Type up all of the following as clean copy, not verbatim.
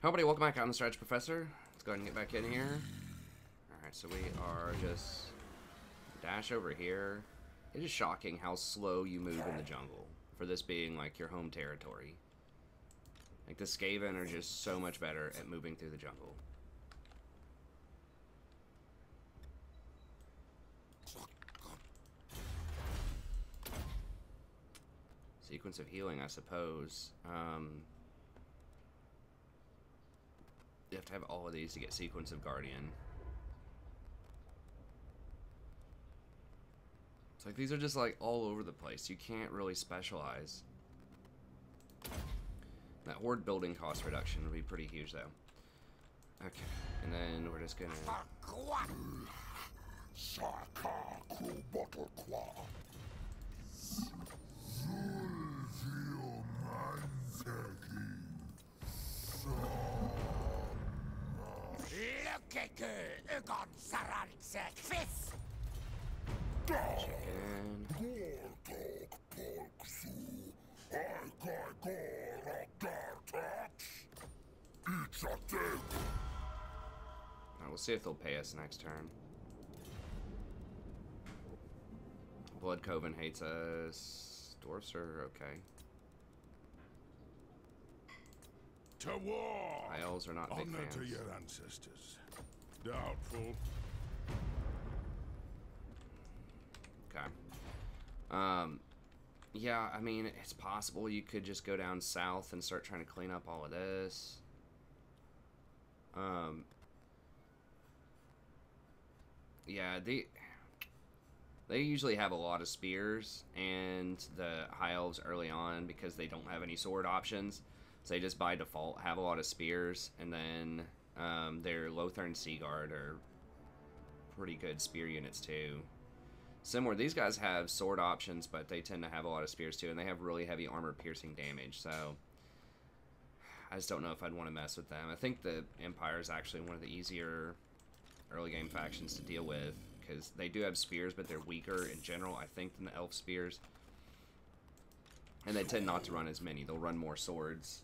Hello everybody, welcome back on the Stretch Professor. Let's go ahead and get back in here. Alright, so we are just dash over here. It is shocking how slow you move in the jungle for this being like your home territory. Like the Skaven are just so much better at moving through the jungle. Sequence of healing, I suppose. You have to have all of these to get Sequence of Guardian. It's like these are just like all over the place. You can't really specialize. That horde building cost reduction would be pretty huge though. Okay, and then we're just gonna... Chicken. Alright, we'll see if they'll pay us next turn. Blood Coven hates us. Dwarfs are okay. To war! High elves are not big Honor fans. to your ancestors. Doubtful. Okay. Yeah, I mean, it's possible you could just go down south and start trying to clean up all of this. Yeah, they usually have a lot of spears, and the high elves early on, because they don't have any sword options, so they just by default have a lot of spears, and then their Lothern Sea Guard are pretty good spear units too. Similar, these guys have sword options, but they tend to have a lot of spears too, and they have really heavy armor piercing damage, so I just don't know if I'd want to mess with them. I think the Empire is actually one of the easier early game factions to deal with, because they do have spears, but they're weaker in general, I think, than the elf spears. And they tend not to run as many. They'll run more swords.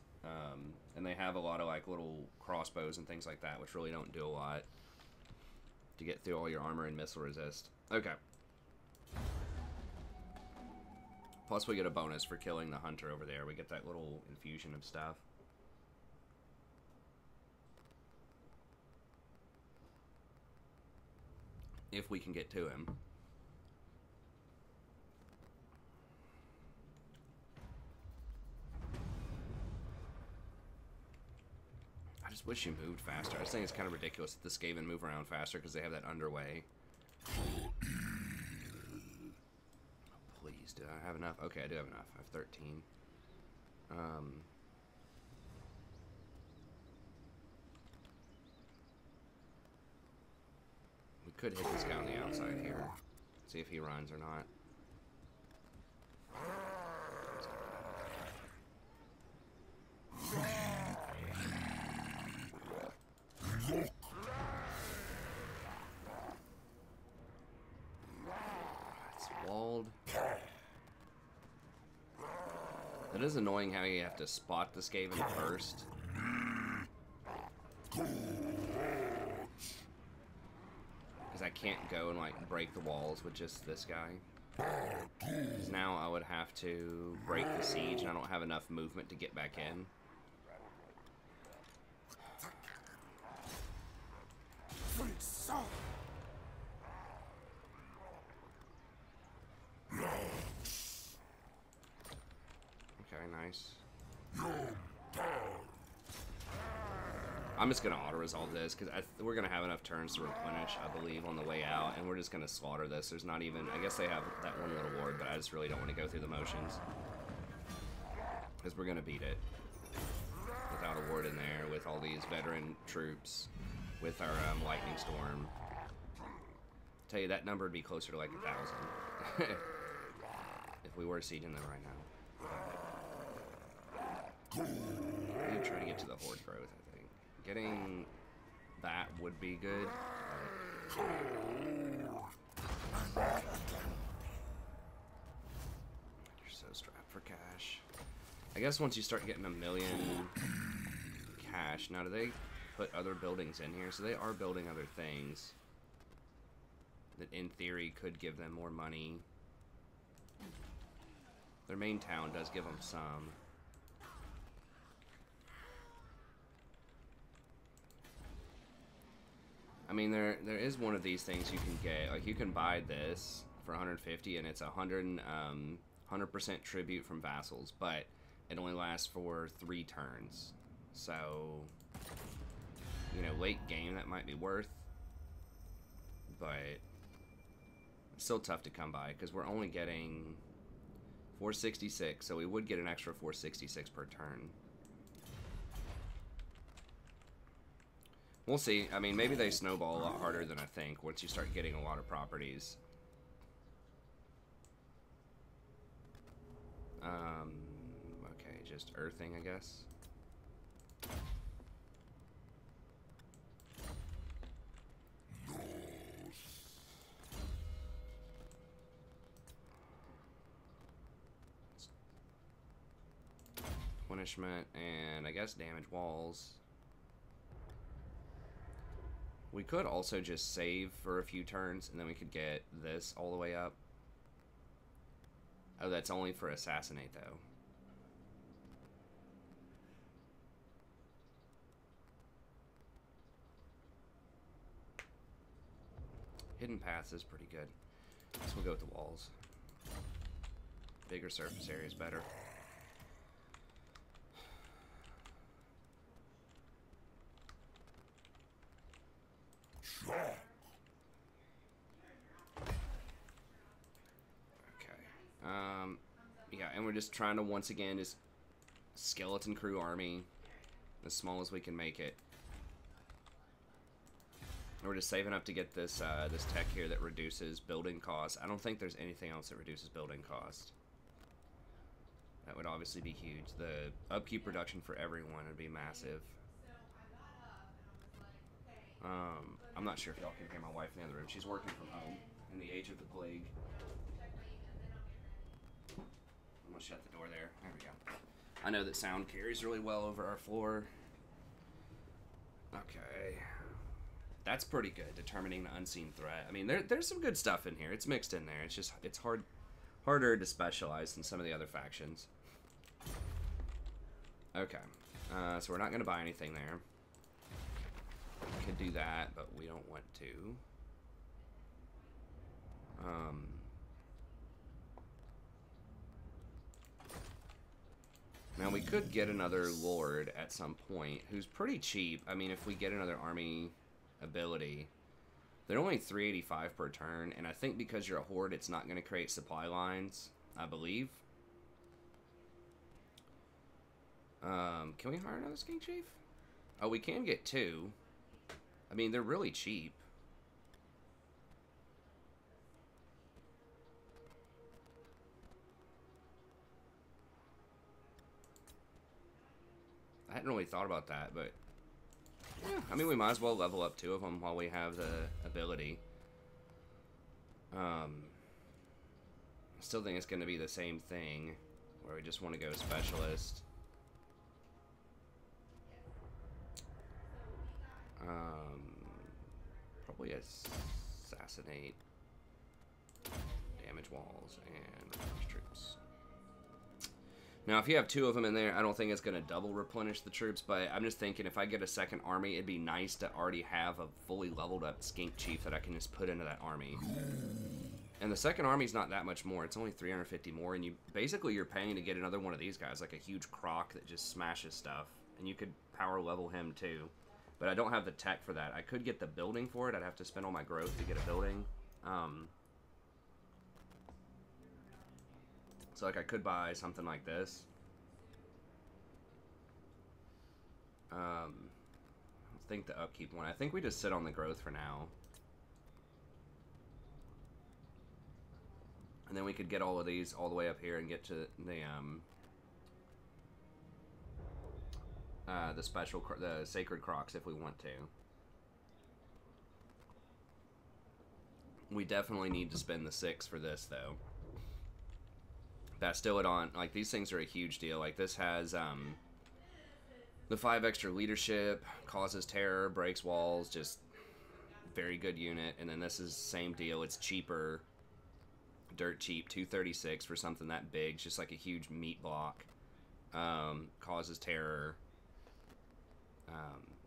And they have a lot of like little crossbows and things like that, which really don't do a lot to get through all your armor and missile resist. Okay. Plus we get a bonus for killing the hunter over there. We get that little infusion of stuff. If we can get to him. I just wish you moved faster. I just think it's kind of ridiculous that the Skaven move around faster because they have that underway. Please, do I have enough? Okay, I do have enough. I have 13. We could hit this guy on the outside here. See if he runs or not. It's walled. It is annoying how you have to spot the Skaven first. Because I can't go and like break the walls with just this guy. Because now I would have to break the siege and I don't have enough movement to get back in. Okay, nice. I'm just going to auto-resolve this, because we're going to have enough turns to replenish, I believe, on the way out, and we're just going to slaughter this. There's not even... I guess they have that one little ward, but I just really don't want to go through the motions. Because we're going to beat it. Without a ward in there, with all these veteran troops, with our Lightning Storm. Tell you, that number would be closer to like 1,000. If we were sieging them right now. I'm trying to get to the horde growth, I think. Getting that would be good. You're so strapped for cash. I guess once you start getting 1 million cash, cash. Now, do they put other buildings in here? So they are building other things that, in theory, could give them more money. Their main town does give them some. I mean, there is one of these things you can get. Like, you can buy this for 150, and it's 100% tribute from vassals, but it only lasts for 3 turns. So, you know, late game that might be worth, but it's still tough to come by because we're only getting 466, so we would get an extra 466 per turn. We'll see. I mean, maybe they snowball a lot harder than I think once you start getting a lot of properties. Okay, just earthing, I guess. Punishment and I guess damage walls. We could also just save for a few turns and then we could get this all the way up. Oh, that's only for assassinate though. Hidden paths is pretty good. So we'll go with the walls. Bigger surface area is better. Yeah, and we're just trying to once again just skeleton crew army as small as we can make it. We're just saving up to get this this tech here that reduces building costs. I don't think there's anything else that reduces building cost. That would obviously be huge. The upkeep reduction for everyone would be massive. I'm not sure if y'all can hear my wife in the other room. She's working from home in the age of the plague. I'm gonna shut the door there. There we go. I know that sound carries really well over our floor. Okay. That's pretty good, determining the unseen threat. I mean, there's some good stuff in here. It's mixed in there. It's just, it's harder to specialize than some of the other factions. Okay. So we're not going to buy anything there. We could do that, but we don't want to. Now, we could get another lord at some point who's pretty cheap. I mean, if we get another army ability, they're only 385 per turn, and I think because you're a horde, it's not going to create supply lines, I believe. Can we hire another skink chief? Oh, we can get 2. I mean, they're really cheap. I hadn't really thought about that, but yeah, I mean, we might as well level up 2 of them while we have the ability. I still think it's going to be the same thing, where we just want to go specialist. Probably assassinate, damage walls, and replenish troops. Now, if you have 2 of them in there, I don't think it's going to double replenish the troops, but I'm just thinking if I get a second army, it'd be nice to already have a fully leveled up skink chief that I can just put into that army. And the second army's not that much more. It's only 350 more, and you're paying to get another one of these guys, like a huge croc that just smashes stuff. And you could power level him too. But I don't have the tech for that. I could get the building for it. I'd have to spend all my growth to get a building. So, like, I could buy something like this. I think the upkeep one. I think we just sit on the growth for now. And then we could get all of these all the way up here and get to the sacred crocs if we want to. We definitely need to spend the 6 for this, though. That's still it on. Like, these things are a huge deal. Like, this has The 5 extra leadership, causes terror, breaks walls, just very good unit. And then this is same deal. It's cheaper, dirt cheap, 236 for something that big. It's just like a huge meat block. Causes terror.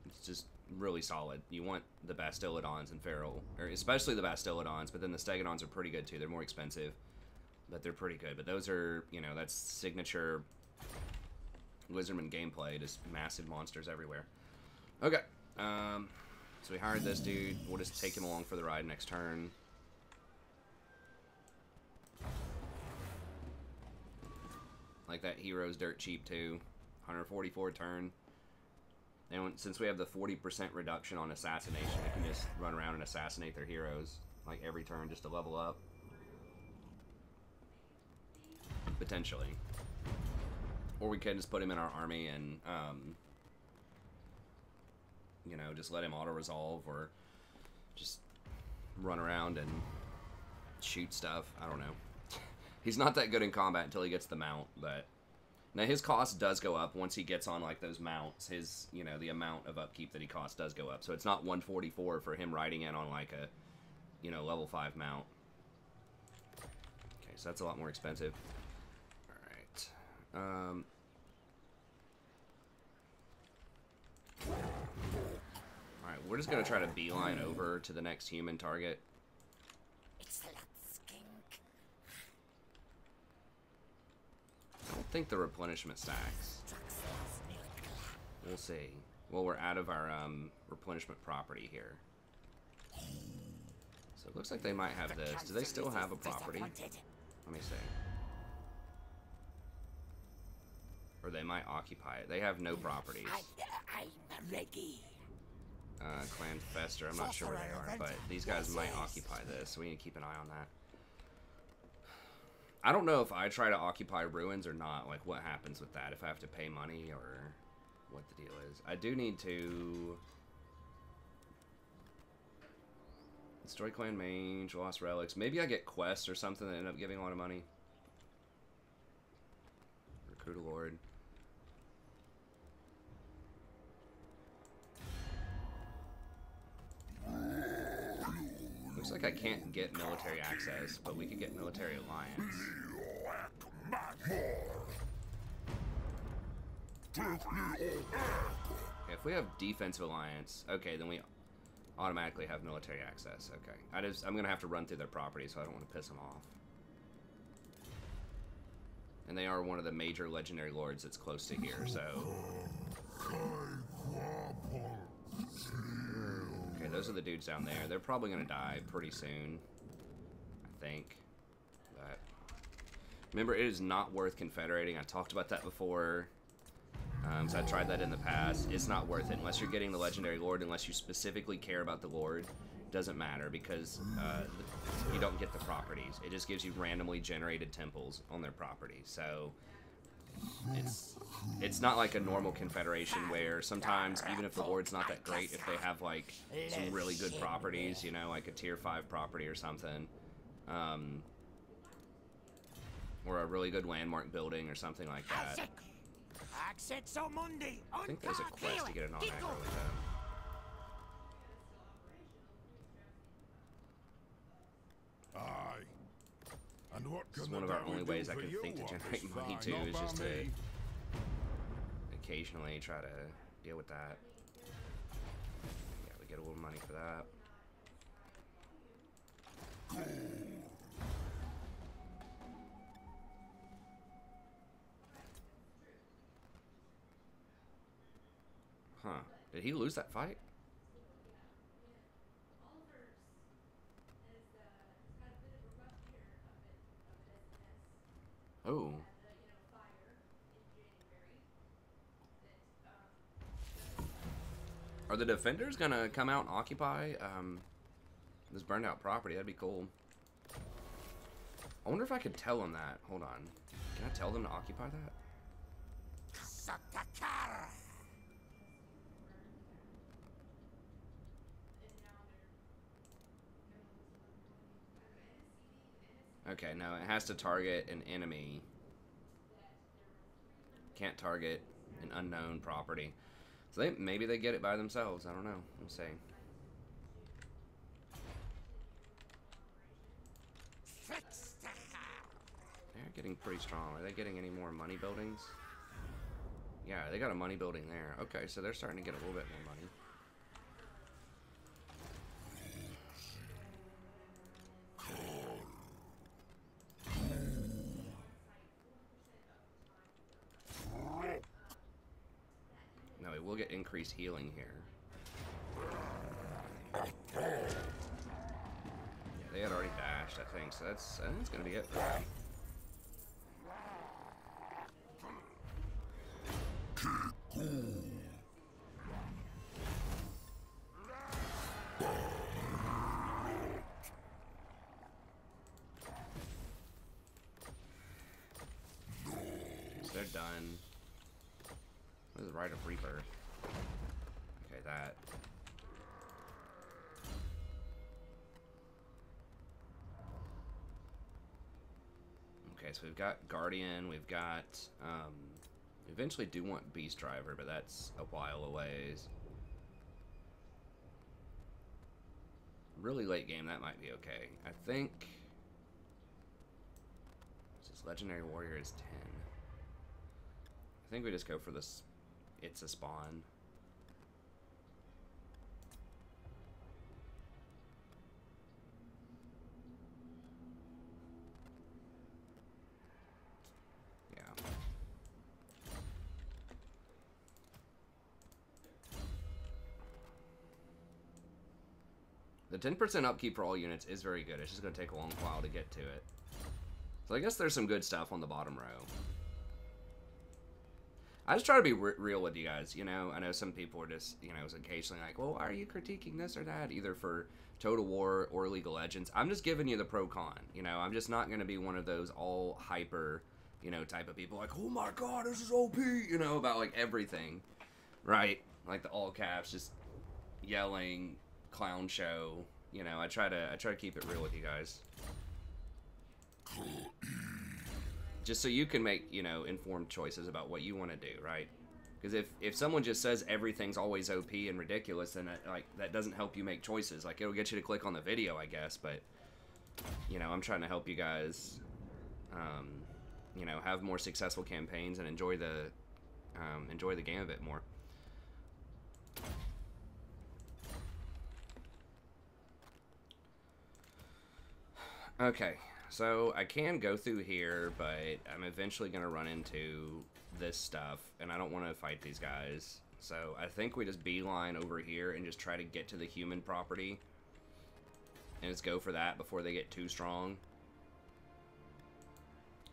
It's just really solid. You want the Bastiladons and Feral, or especially the Bastiladons, but then the Stegodons are pretty good too. They're more expensive, but they're pretty good. But those are, you know, that's signature Lizardmen gameplay, just massive monsters everywhere. Okay, so we hired this dude. We'll just take him along for the ride next turn. Like that hero's dirt cheap too. 144 turn. And since we have the 40% reduction on assassination, we can just run around and assassinate their heroes like every turn just to level up. Potentially. Or we can just put him in our army and, you know, just let him auto-resolve or just run around and shoot stuff. I don't know. He's not that good in combat until he gets the mount, but... Now, his cost does go up once he gets on, like, those mounts. His, you know, the amount of upkeep that he costs does go up. So it's not 144 for him riding in on, like, a, you know, level 5 mount. Okay, so that's a lot more expensive. Alright. Alright, we're just going to try to beeline over to the next human target. I don't think the replenishment stacks. We'll see. Well, we're out of our replenishment property here. So it looks like they might have this. Do they still have a property? Let me see. Or they might occupy it. They have no properties. I'm ready. Clan Fester, I'm not sure where they are, but these guys might occupy this, so we need to keep an eye on that. I don't know if I try to occupy ruins or not, like what happens with that, if I have to pay money or what the deal is. I do need to destroy clan mange, lost relics. Maybe I get quests or something that end up giving a lot of money. Recruit a lord. Looks like I can't get military access, but we could get military alliance. Okay, if we have defensive alliance, okay, then we automatically have military access. Okay, I'm gonna have to run through their property, so I don't want to piss them off. And they are one of the major legendary lords that's close to here, so. Okay, those are the dudes down there. They're probably gonna die pretty soon, I think. But remember, it is not worth confederating. I talked about that before. So I tried that in the past. It's not worth it unless you're getting the legendary lord. Unless you specifically care about the lord, it doesn't matter because you don't get the properties. It just gives you randomly generated temples on their property. So it's not like a normal confederation where sometimes even if the lord's not that great, if they have like some really good properties, you know, like a tier 5 property or something, or a really good landmark building or something like that. I think there's a quest to get an on-aggro with them. Aye. And what This is one of our only ways I can think to generate money too, is just to occasionally try to deal with that. Yeah, we get a little money for that. Huh. Did he lose that fight? Oh. Are the defenders gonna come out and occupy this burned out property? That'd be cool. I wonder if I could tell them that. Hold on. Can I tell them to occupy that? Okay, no, it has to target an enemy. Can't target an unknown property. So maybe they get it by themselves. I don't know. We'll see. They're getting pretty strong. Are they getting any more money buildings? Yeah, they got a money building there. Okay, so they're starting to get a little bit more money. No, we will get increased healing here. Yeah, they had already dashed, I think, so I think that's gonna be it for them. So they're done. What is the Rite of Rebirth? Okay, that. Okay, so we've got Guardian, we've got, we eventually do want Beast Driver, but that's a while away. Really late game, that might be okay. I think, this Legendary Warrior is 10. I think we just go for this, it's a spawn. The 10% upkeep for all units is very good. It's just going to take a long while to get to it. So I guess there's some good stuff on the bottom row. I just try to be real with you guys, you know? I know some people are just, you know, occasionally like, well, why are you critiquing this or that? Either for Total War or League of Legends. I'm just giving you the pro-con, you know? I'm just not going to be one of those all hyper, you know, type of people like, oh my god, this is OP, you know, about like everything, right? Like the all caps, just yelling, clown show, you know. I try to keep it real with you guys, just so you can make, you know, informed choices about what you want to do, right? Because if someone just says everything's always OP and ridiculous, then that doesn't help you make choices. Like, it'll get you to click on the video, I guess, but you know, I'm trying to help you guys, you know, have more successful campaigns and enjoy the game a bit more. Okay, so I can go through here, but I'm eventually going to run into this stuff, and I don't want to fight these guys. So I think we just beeline over here and just try to get to the human property. And just go for that before they get too strong.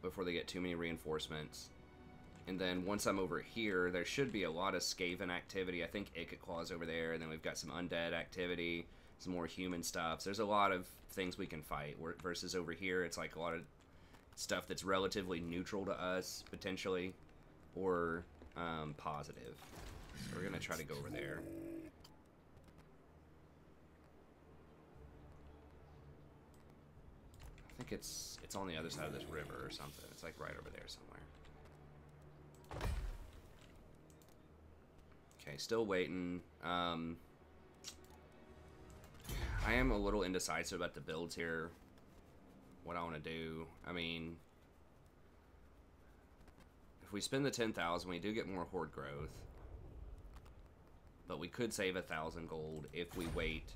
Before they get too many reinforcements. And then once I'm over here, there should be a lot of Skaven activity. I think Icket Claw's over there, and then we've got some undead activity. Some more human stuff. So there's a lot of things we can fight. Versus over here, it's like a lot of stuff that's relatively neutral to us, potentially, or positive. So we're gonna try to go over there. I think it's on the other side of this river or something. It's like right over there somewhere. Okay, still waiting. I am a little indecisive about the builds here. What I want to do. I mean, if we spend the 10,000, we do get more horde growth. But we could save 1,000 gold if we wait.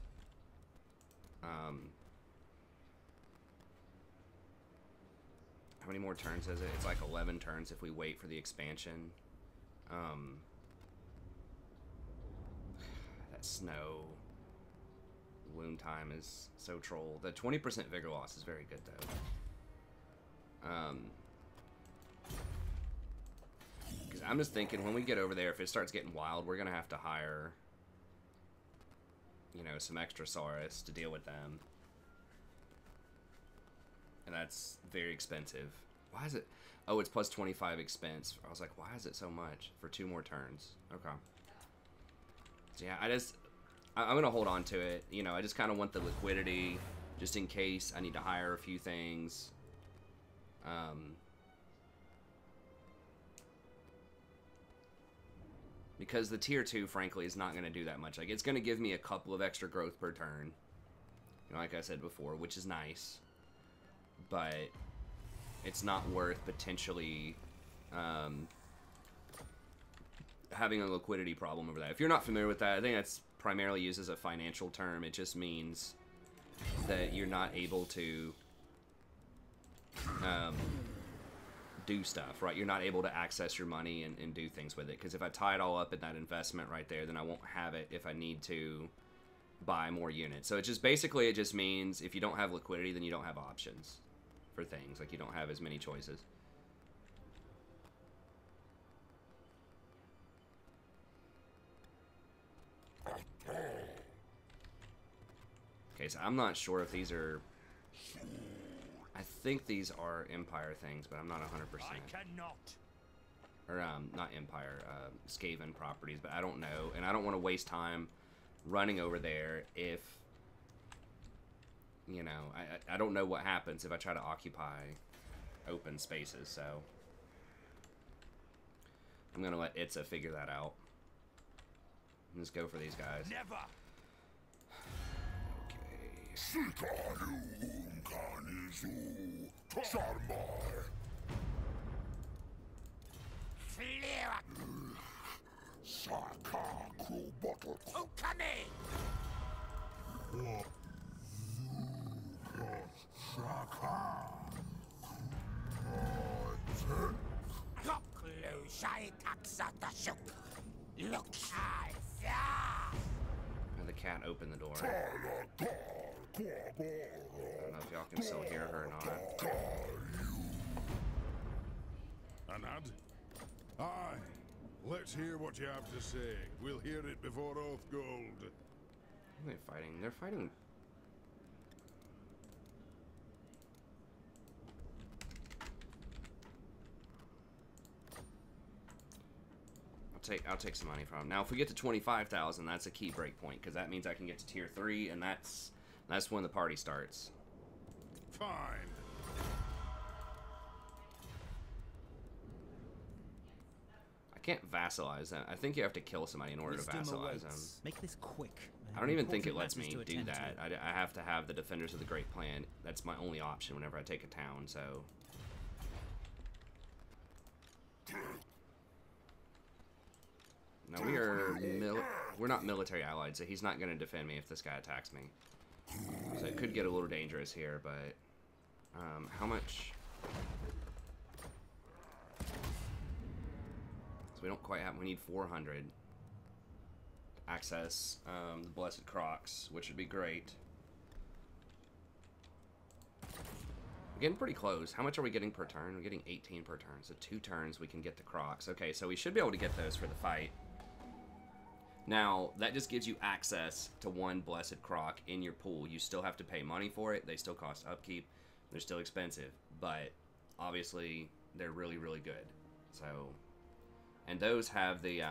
How many more turns is it? It's like 11 turns if we wait for the expansion. That snow wound time is so troll. The 20% vigor loss is very good though. Because I'm just thinking when we get over there, if it starts getting wild, we're gonna have to hire, you know, some extra Saurus to deal with them, and that's very expensive. Why is it? Oh, it's plus 25 expense. I was like, why is it so much for 2 more turns? Okay. So yeah, I'm gonna hold on to it. You know, I just kind of want the liquidity, just in case I need to hire a few things. Because the tier 2, frankly, is not going to do that much. Like, it's going to give me a couple of extra growth per turn. You know, like I said before, which is nice. But it's not worth potentially having a liquidity problem over that. If you're not familiar with that, I think that's primarily used as a financial term. It just means that you're not able to do stuff, right? You're not able to access your money and do things with it. Because if I tie it all up in that investment right there, then I won't have it if I need to buy more units. So it just basically, it just means if you don't have liquidity, then you don't have options for things. Like, you don't have as many choices. Okay, so I'm not sure if these are... I think these are Empire things, but I'm not 100%. I cannot. Or, not Empire, Skaven properties, but I don't know. And I don't want to waste time running over there if, you know, I don't know what happens if I try to occupy open spaces, so I'm going to let Itza figure that out. Let's go for these guys. Never. And the cat opened the door. I don't know if y'all can still hear her or not. Anad? Aye. Let's hear what you have to say. We'll hear it before Oath Gold. What are they fighting? They're fighting... I'll take some money from him. Now, if we get to 25,000, that's a key break point, because that means I can get to tier 3, and that's when the party starts. Fine. I can't vassalize them. I think you have to kill somebody in order to vassalize them. Make this quick. I don't even think it lets me do that. I have to have the Defenders of the Great Plan. That's my only option whenever I take a town, so... Now we're not military allied, so he's not going to defend me if this guy attacks me. So it could get a little dangerous here, but how much? So we don't quite have. We need 400 to access the Blessed Crocs, which would be great. We're getting pretty close. How much are we getting per turn? We're getting 18 per turn, so 2 turns we can get the Crocs. Okay, so we should be able to get those for the fight. Now, that just gives you access to 1 Blessed Croc in your pool. You still have to pay money for it. They still cost upkeep. They're still expensive. But, obviously, they're really, really good. So, and those have the,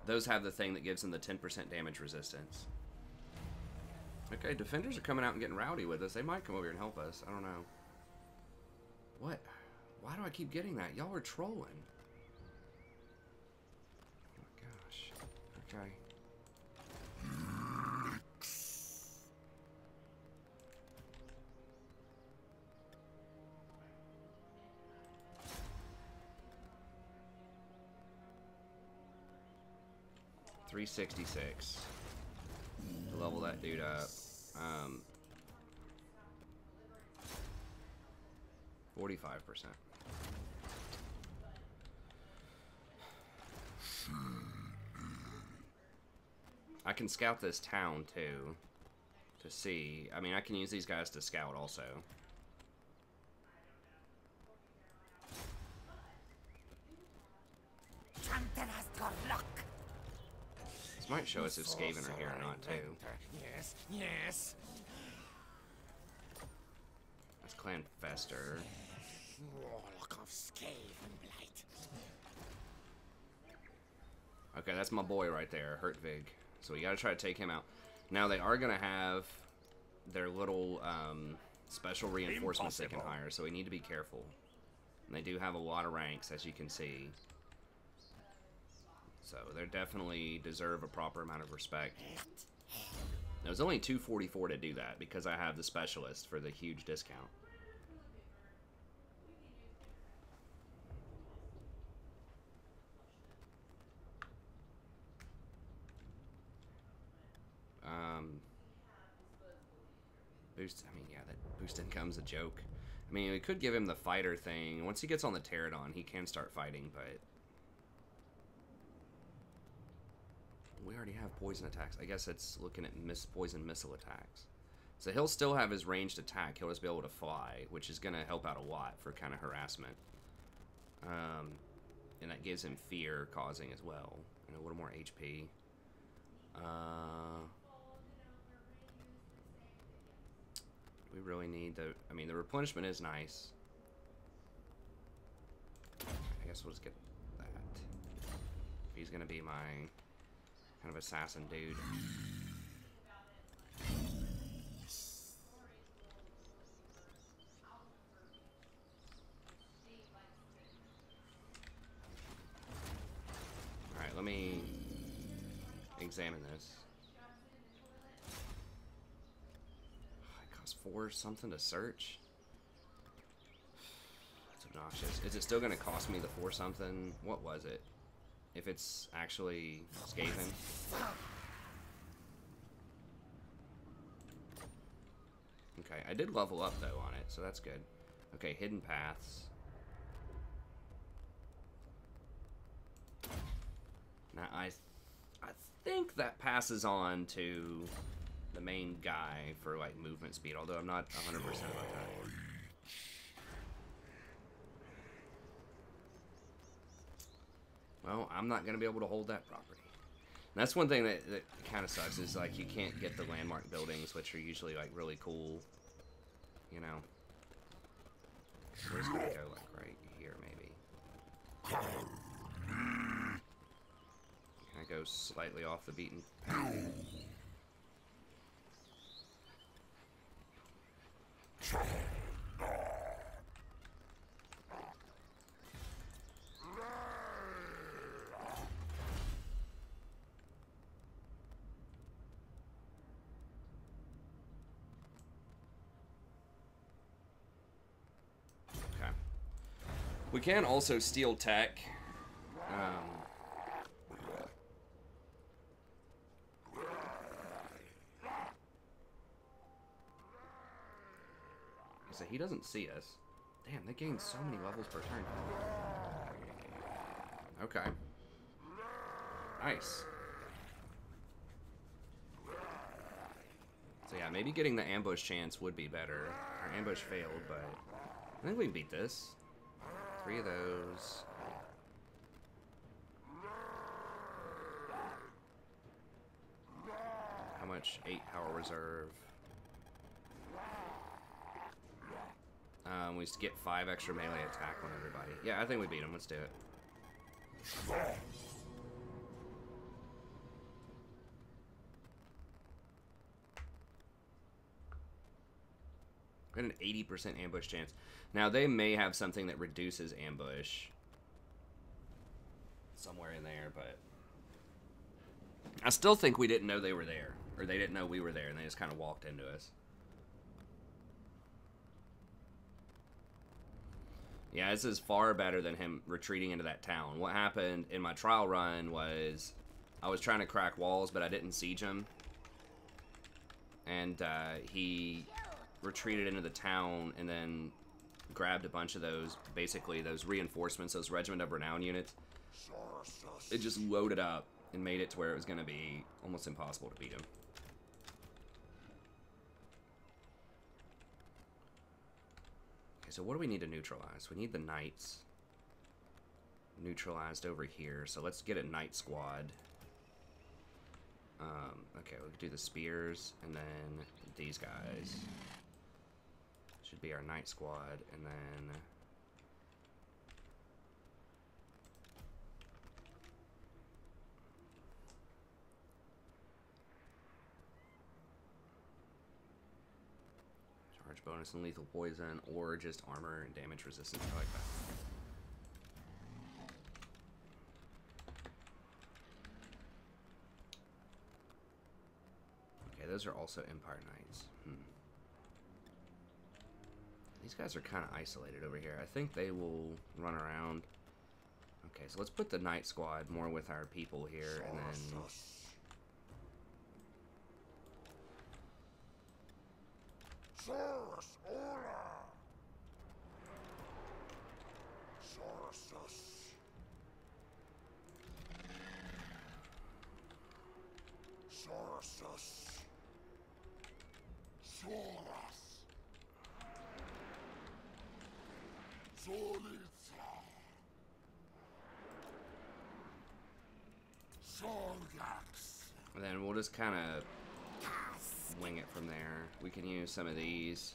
those have the thing that gives them the 10% damage resistance. Okay, Defenders are coming out and getting rowdy with us. They might come over here and help us. I don't know. What? Why do I keep getting that? Y'all are trolling. Oh my gosh. Okay. $366 to level that dude up. 45%. I can scout this town too to see. I mean, I can use these guys to scout also. Something has got luck. This might show us if Skaven are here or not too. Yes, yes. That's Clan Fester. Warlock of Skaven blight. Okay, that's my boy right there, Hertvig. So we gotta try to take him out. Now they are gonna have their little special reinforcements they can hire, so we need to be careful. And they do have a lot of ranks, as you can see. So they definitely deserve a proper amount of respect. Now, it's only $244 to do that because I have the specialist for the huge discount. Boost, I mean, yeah, that boost income's a joke. I mean, we could give him the fighter thing. Once he gets on the pterodon, he can start fighting, but we already have poison attacks. I guess it's looking at poison missile attacks. So he'll still have his ranged attack. He'll just be able to fly, which is going to help out a lot for kind of harassment. And that gives him fear causing as well. And a little more HP. We really need the... I mean, the replenishment is nice. I guess we'll just get that. He's going to be my kind of assassin dude. Alright, let me examine this. It costs 4 something to search. That's obnoxious. Is it still going to cost me the 4 something? What was it? If it's actually Skaven. Okay, I did level up though on it, so that's good. Okay, hidden paths. Now I think that passes on to the main guy for like movement speed, although I'm not 100% about that. Well, I'm not going to be able to hold that property. And that's one thing that kind of sucks, is like you can't get the landmark buildings, which are usually like really cool, you know. We're just going to go like right here maybe. Kind of go slightly off the beaten path. We can also steal tech. So he doesn't see us. Damn, they gain so many levels per turn. Okay. Nice. So yeah, maybe getting the ambush chance would be better. Our ambush failed, but I think we can beat this. 3 of those. How much? 8 power reserve. We just get 5 extra melee attack on everybody. Yeah, I think we beat him. Let's do it. Got an 80% ambush chance. Now, they may have something that reduces ambush somewhere in there, but I still think we didn't know they were there. Or they didn't know we were there, and they just kind of walked into us. Yeah, this is far better than him retreating into that town. What happened in my trial run was I was trying to crack walls, but I didn't siege him. And he retreated into the town and then grabbed a bunch of those, basically those reinforcements, those Regiment of Renown units. It just loaded up and made it to where it was going to be almost impossible to beat him. Okay, so what do we need to neutralize? We need the knights neutralized over here, so let's get a knight squad. Okay, we can do the spears, and then these guys should be our knight squad, and then damage bonus and lethal poison, or just armor and damage resistance. I like that. Okay, those are also Empire Knights. These guys are kind of isolated over here. I think they will run around. Okay, so let's put the Knight Squad more with our people here, and then... Saurus Ola! Saurusus! Saurusus! Saurus! Solitza! Sorgax! And then we'll just kind of wing it from there. We can use some of these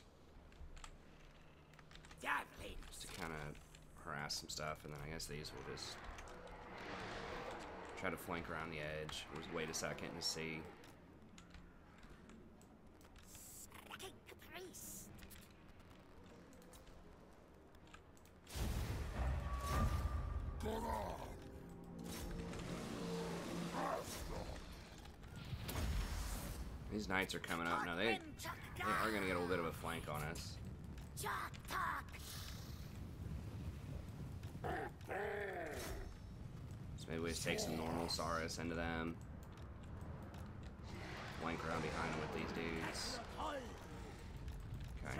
just to kind of harass some stuff, and then I guess these will just try to flank around the edge. We'll just wait a second to see. These knights are coming up now. They are going to get a little bit of a flank on us. So maybe we just take some normal Saurus into them. Flank around behind them with these dudes. Okay.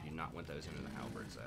Do not want those into the halberds, though.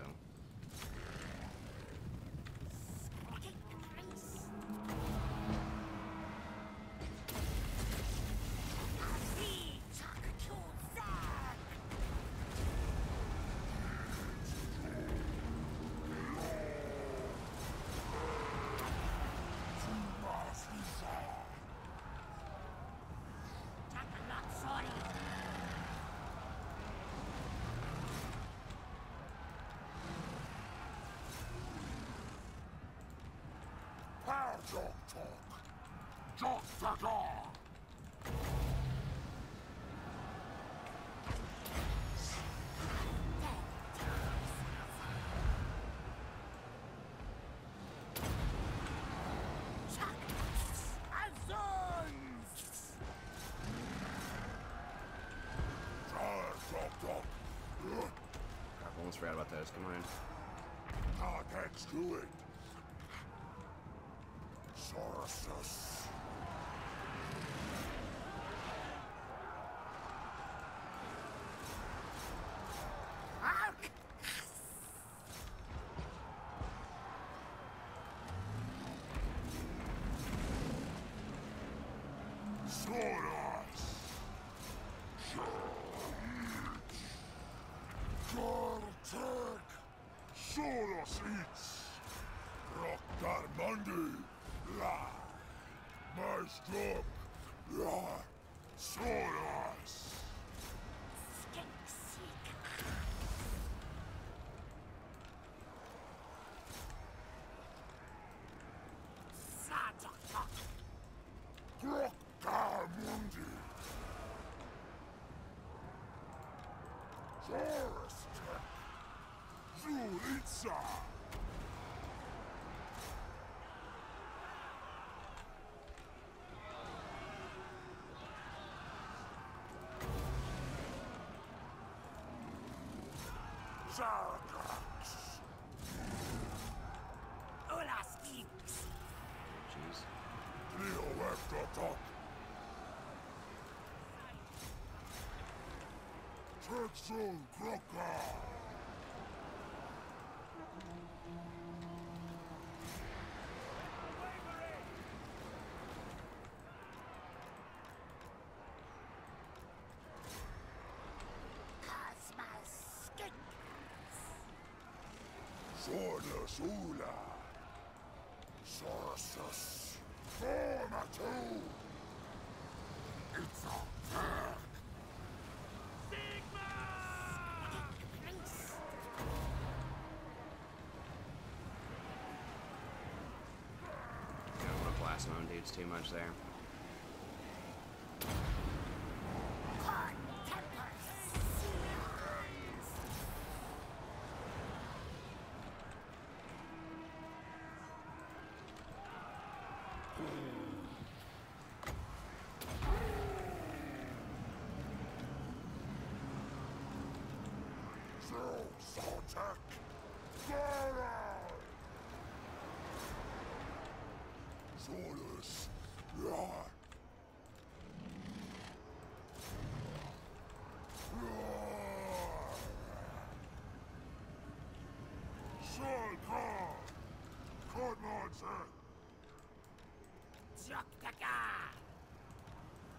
Almost forgot about those. Come on. Thanks to it. Saurusus. Saurus. Gartek. Saurus eats. Rockarmundi. La. Maestro. La. Saurus. Rockarmundi. Saurus. Zulitza. Zargax. Ola speaks. Jeez. Leo after top. Texel Crocker. Saurus Ula. Saurusus. Forma 2. It's a turn. got some own dudes too much there. Hot temper seals.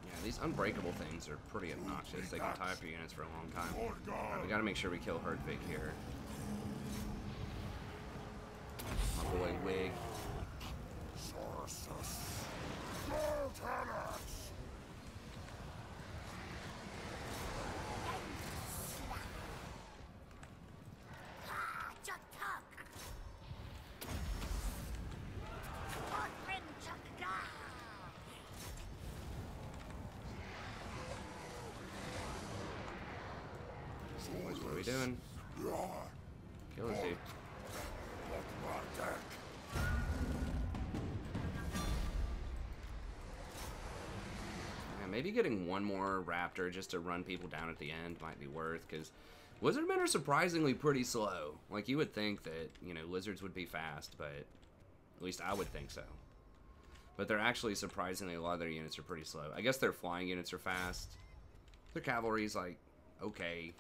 Yeah, these unbreakable things are pretty obnoxious. They can tie up your units for a long time. Alright, we gotta make sure we kill Herdvig here. My boy Wig. Boys, what are we doing? Kill this dude. Yeah, maybe getting one more raptor just to run people down at the end might be worth, because Lizardmen are surprisingly pretty slow. Like, you would think that, you know, lizards would be fast, but at least I would think so. But they're actually surprisingly, a lot of their units are pretty slow. I guess their flying units are fast. Their cavalry's like, okay.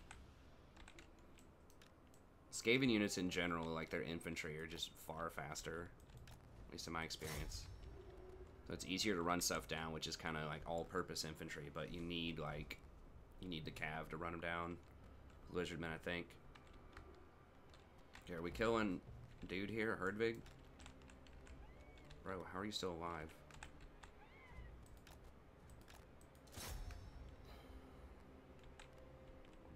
Skaven units in general, like their infantry, are just far faster. At least in my experience. So it's easier to run stuff down, which is kind of like all-purpose infantry, but you need, like, you need the cav to run them down. Lizardmen, I think. Okay, are we killing dude here, Herdvig? Bro, how are you still alive?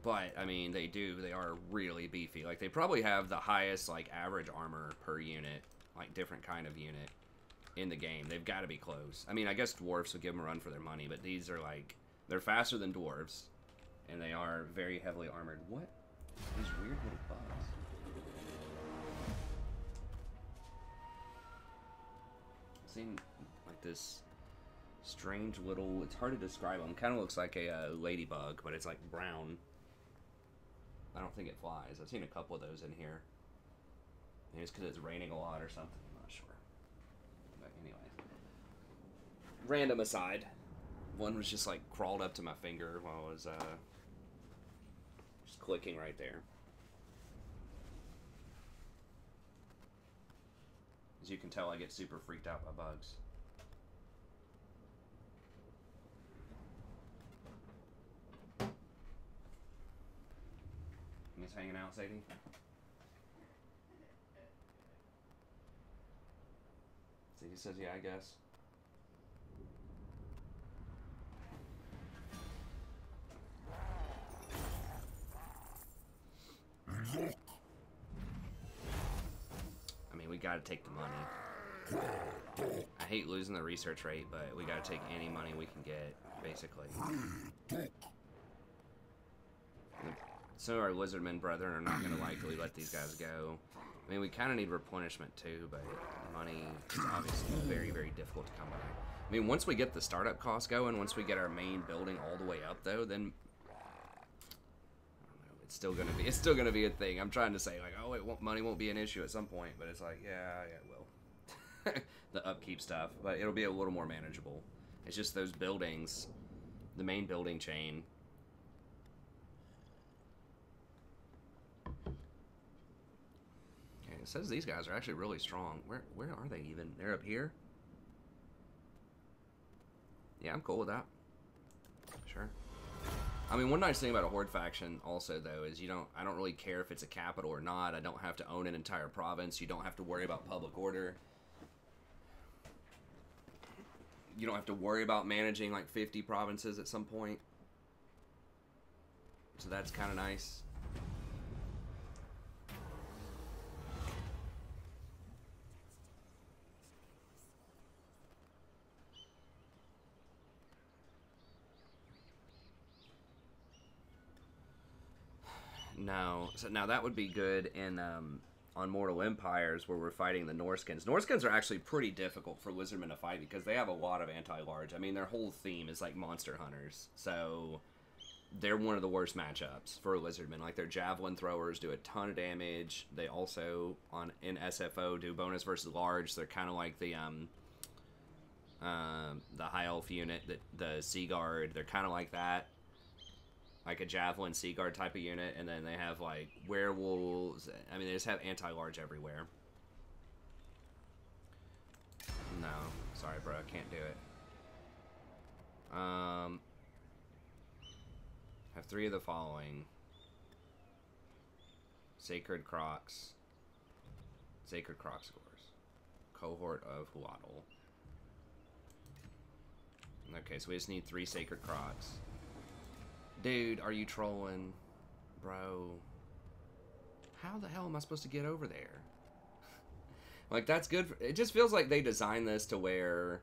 But, I mean, they are really beefy. Like, they probably have the highest, like, average armor per unit, like, different kind of unit in the game. They've got to be close. I mean, I guess dwarves would give them a run for their money, but these are, like, they're faster than dwarves, and they are very heavily armored. What? These weird little bugs. I've seen, like, this strange little, it's hard to describe them. Kind of looks like a ladybug, but it's, like, brown. I don't think it flies. I've seen a couple of those in here. Maybe it's because it's raining a lot or something. I'm not sure. But anyway. Random aside. One was just like crawled up to my finger while I was just clicking right there. As you can tell, I get super freaked out by bugs. He's hanging out, Sadie. Sadie says, yeah, I guess. I mean, we gotta take the money. I hate losing the research rate, but we gotta take any money we can get, basically. Some of our Lizardmen brethren are not going to likely let these guys go. I mean, we kind of need replenishment too, but money is obviously very, very difficult to come by. I mean, once we get the startup costs going, once we get our main building all the way up, though, then I don't know, it's still gonna be a thing. I'm trying to say like, oh, money won't be an issue at some point, but it's like, yeah, it will. The upkeep stuff, but it'll be a little more manageable. It's just those buildings, the main building chain. It says these guys are actually really strong. Where are they even? They're up here? Yeah, I'm cool with that. Sure. I mean, one nice thing about a Horde faction also, though, is I don't really care if it's a capital or not. I don't have to own an entire province. You don't have to worry about public order. You don't have to worry about managing like 50 provinces at some point. So that's kind of nice. No. So now that would be good in on Mortal Empires where we're fighting the Norskins. Norskins are actually pretty difficult for Lizardmen to fight because they have a lot of anti-large. I mean, their whole theme is like monster hunters. So they're one of the worst matchups for Lizardmen. Like, their javelin throwers do a ton of damage. They also in SFO do bonus versus large. They're kind of like the high elf unit, the Sea Guard. They're kind of like that. Like a Javelin Sea Guard type of unit, and then they have, like, werewolves. I mean, they just have anti-large everywhere. No. Sorry, bro. I can't do it. Have 3 of the following. Sacred Crocs. Sacred Croc scores. Cohort of Huatl. Okay, so we just need 3 Sacred Crocs. Dude, are you trolling? Bro. How the hell am I supposed to get over there? Like, that's good. It just feels like they designed this to where,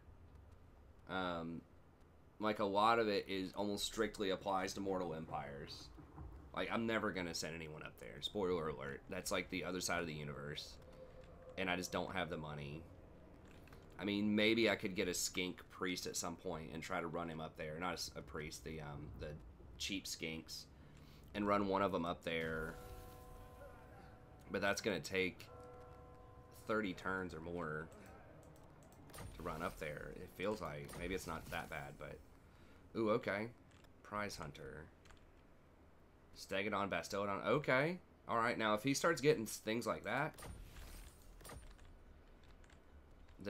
like, a lot of it is almost strictly applies to Mortal Empires. Like, I'm never going to send anyone up there. Spoiler alert. That's, like, the other side of the universe. And I just don't have the money. I mean, maybe I could get a skink priest at some point and try to run him up there. Not a priest, the cheap skinks, and run one of them up there, but that's gonna take 30 turns or more to run up there. It feels like maybe it's not that bad, but ooh, okay. Prize Hunter, Stegadon, Bastiladon. Okay, all right. Now if he starts getting things like that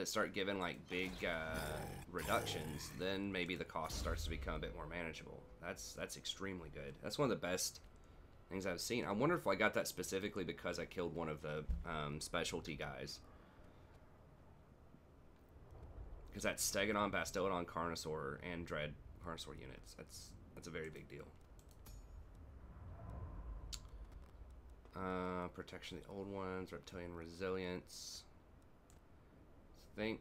start giving like big reductions, then maybe the cost starts to become a bit more manageable. That's extremely good. That's one of the best things I've seen. I wonder if I got that specifically because I killed one of the specialty guys. Because that's Stegadon, Bastiladon, Carnosaur, and Dread Carnosaur units. That's a very big deal. Protection of the old ones, Reptilian Resilience. I think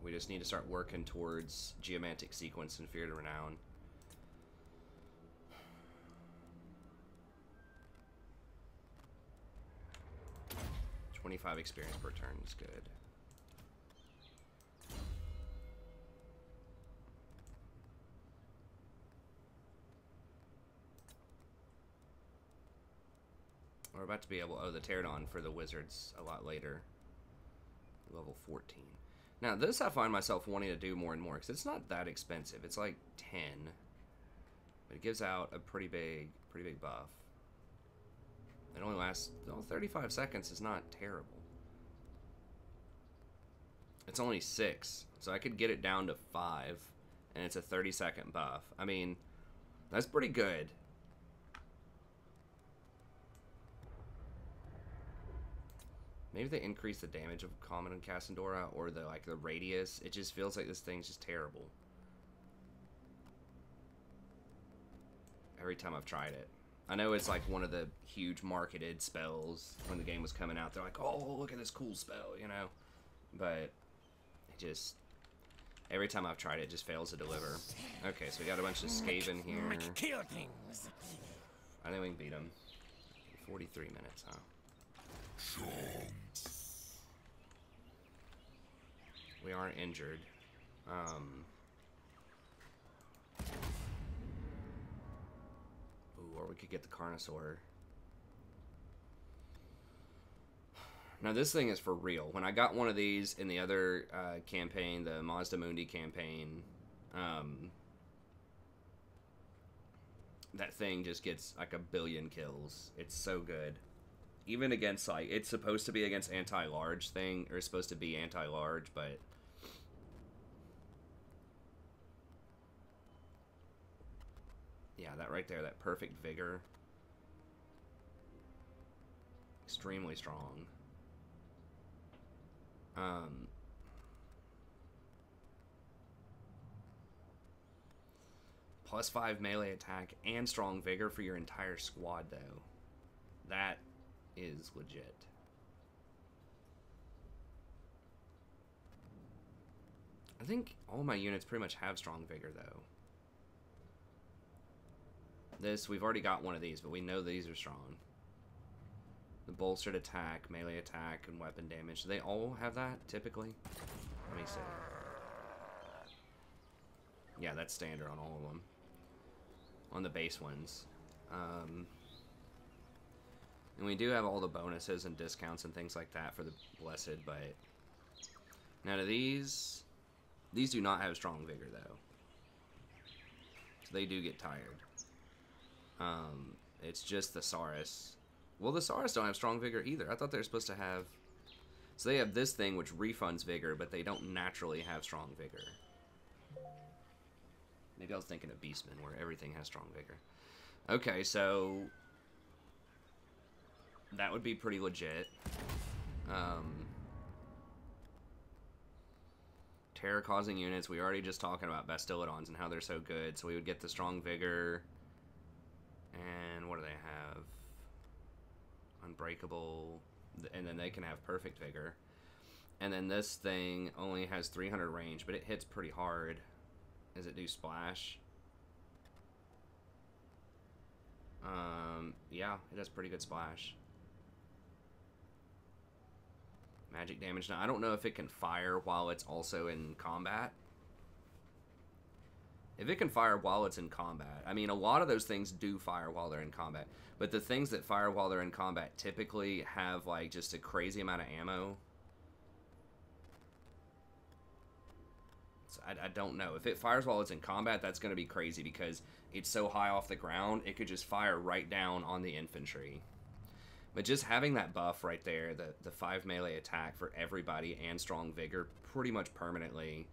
we just need to start working towards Geomantic Sequence and Fear to Renown. $25 experience per turn is good. We're about to be able... Oh, the Pterodon for the wizards a lot later. Level 14. Now, this I find myself wanting to do more and more, because it's not that expensive. It's like 10. But it gives out a pretty big buff. It only lasts... Oh, 35 seconds is not terrible. It's only 6. So I could get it down to 5. And it's a 30-second buff. I mean, that's pretty good. Maybe they increase the damage of Common and Cassandora, or the radius. It just feels like this thing's just terrible. Every time I've tried it. I know it's like one of the huge marketed spells when the game was coming out. They're like, oh, look at this cool spell, you know? But it just... Every time I've tried it, it just fails to deliver. Okay, so we got a bunch of Skaven here. Kill things. I think we can beat them. 43 minutes, huh? We aren't injured. Ooh, or we could get the Carnosaur. Now this thing is for real. When I got one of these in the other campaign, the Mazda Mundi campaign, that thing just gets like 1 billion kills. It's so good. Even against, like, it's supposed to be against anti-large thing, or it's supposed to be anti-large, but... Yeah, that right there, that perfect vigor. Extremely strong. +5 melee attack and strong vigor for your entire squad, though. That is legit. I think all my units pretty much have strong vigor, though. This, we've already got one of these, but we know these are strong. The bolstered attack, melee attack, and weapon damage. Do they all have that, typically? Let me see. Yeah, that's standard on all of them. On the base ones. And we do have all the bonuses and discounts and things like that for the Blessed, but... Now, do these do not have strong vigor, though. So they do get tired. It's just the Saurus. Well, the Saurus don't have strong vigor either. I thought they were supposed to have... So they have this thing which refunds vigor, but they don't naturally have strong vigor. Maybe I was thinking of Beastmen, where everything has strong vigor. Okay, so... That would be pretty legit. Terror-causing units, we already just talking about Bastillodons and how they're so good. So we would get the strong vigor. And what do they have? Unbreakable. And then they can have perfect vigor. And then this thing only has 300 range, but it hits pretty hard. Does it do splash? Yeah, it does pretty good splash. Magic damage. Now, I don't know if it can fire while it's also in combat. If it can fire while it's in combat. I mean, a lot of those things do fire while they're in combat. But the things that fire while they're in combat typically have, like, just a crazy amount of ammo. So I don't know. If it fires while it's in combat, that's going to be crazy because it's so high off the ground, it could just fire right down on the infantry. But just having that buff right there, the 5 melee attack for everybody and strong vigor pretty much permanently,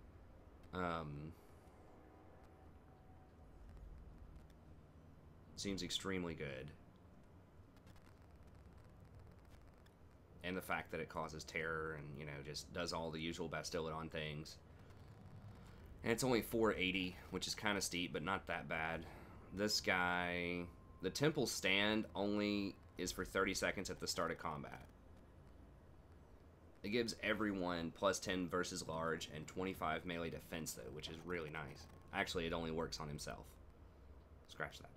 seems extremely good. And the fact that it causes terror and, you know, just does all the usual Bastillodon things. And it's only 480, which is kind of steep, but not that bad. This guy, the Temple Stand only is for 30 seconds at the start of combat. It gives everyone plus 10 versus large and 25 melee defense, though, which is really nice. Actually, it only works on himself. Scratch that.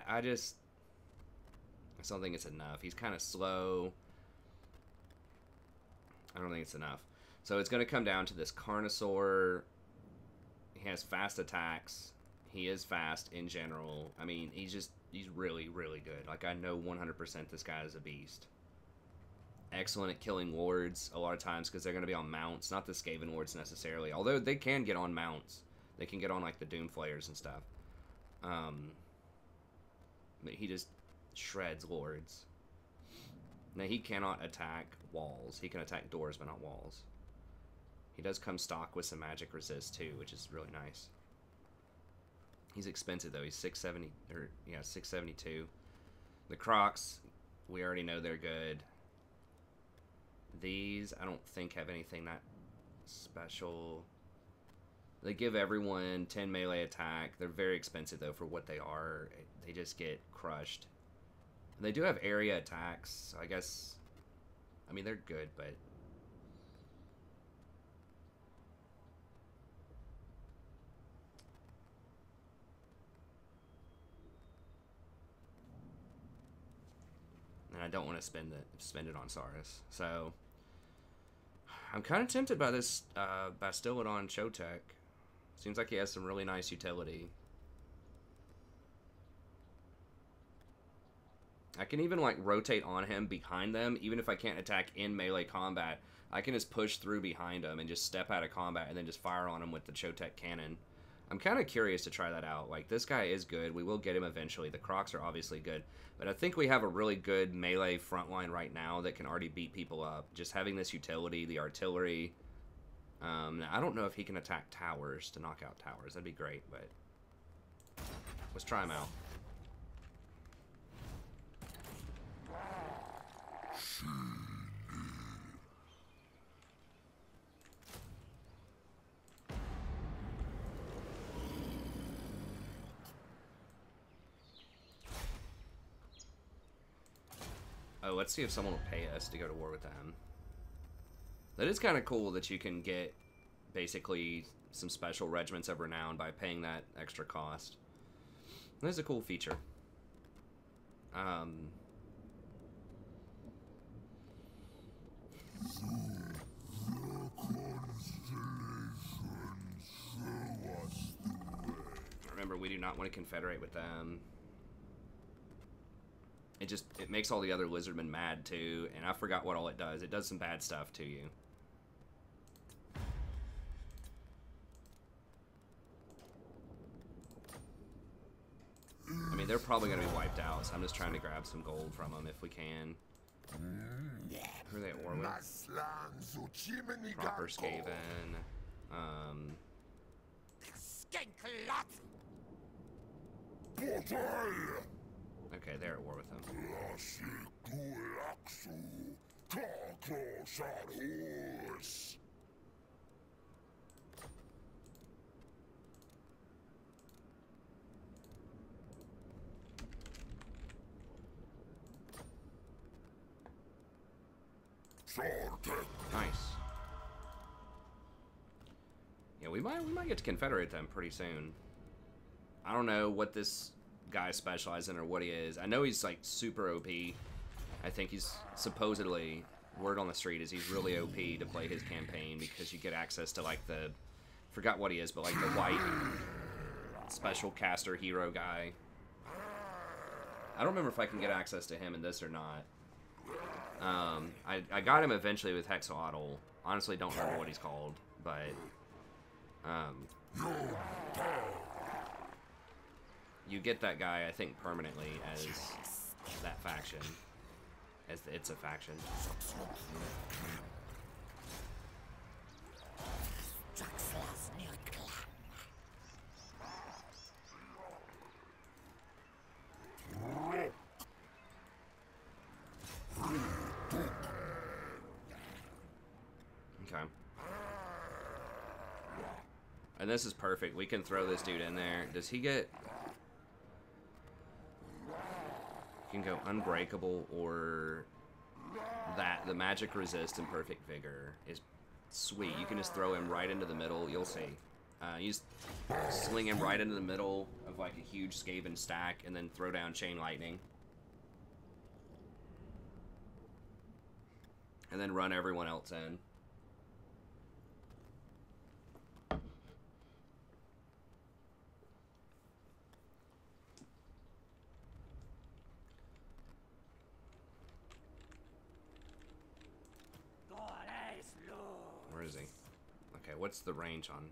I just don't think it's enough. He's kind of slow. I don't think it's enough. So it's going to come down to this Carnosaur. He has fast attacks. He is fast in general. I mean, he's really, really good. Like, I know 100% this guy is a beast. Excellent at killing wards a lot of times because they're going to be on mounts. Not the Skaven wards necessarily. Although they can get on mounts. They can get on, like, the Doomflayers and stuff. But he just shreds lords. Now, he cannot attack walls. He can attack doors, but not walls. He does come stock with some magic resist, too, which is really nice. He's expensive, though. He's 670, or, yeah, 672. The Crocs, we already know they're good. These, I don't think have anything that special. They give everyone 10 melee attack. They're very expensive, though, for what they are. They just get crushed. And they do have area attacks, so I guess... I mean, they're good, but... And I don't want to spend it on Saurus. So... I'm kind of tempted by this Bastillodon Chotek. Seems like he has some really nice utility. I can even, like, rotate on him behind them, even if I can't attack in melee combat. I can just push through behind him and just step out of combat and then just fire on him with the Chotek cannon. I'm kind of curious to try that out. Like, this guy is good. We will get him eventually. The Crocs are obviously good. But I think we have a really good melee frontline right now that can already beat people up. Just having this utility, the artillery. Now, I don't know if he can attack towers to knock out towers. That'd be great, but... Let's try him out. Oh, let's see if someone will pay us to go to war with them. That is kind of cool that you can get basically some special regiments of renown by paying that extra cost. That's a cool feature. Remember, we do not want to confederate with them. It makes all the other Lizardmen mad too, and I forgot what all it does. It does some bad stuff to you. I mean, they're probably going to be wiped out, so I'm just trying to grab some gold from them if we can. Who are they at war with? Proper Skaven. Okay, they're at war with them. Nice. Yeah, we might get to confederate them pretty soon. I don't know what this guy specializes in or what he is. I know he's like super OP. I think he's supposedly, word on the street is he's really OP to play his campaign because you get access to like the, forgot what he is, but like the white special caster hero guy. I don't remember if I can get access to him in this or not. I got him eventually with Hexawaddle. Honestly, don't remember what he's called, but you get that guy, I think, permanently as that faction, as it's a faction. Okay. And this is perfect. We can throw this dude in there. Does he get... He can go unbreakable or that. The magic resist and perfect vigor is sweet. You can just throw him right into the middle. You'll see. You just sling him right into the middle of like a huge Skaven stack and then throw down chain lightning. And then run everyone else in. Where is he? Okay, what's the range on?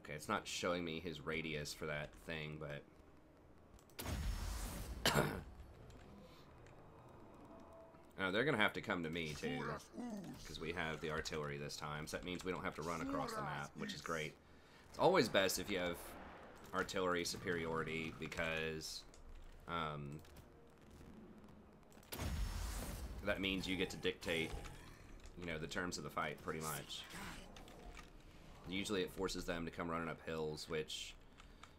Okay, it's not showing me his radius for that thing, but... Oh, they're gonna have to come to me, too. Because we have the artillery this time, so that means we don't have to run across the map, which is great. It's always best if you have artillery superiority, because... that means you get to dictate, you know, the terms of the fight, pretty much. Usually it forces them to come running up hills, which,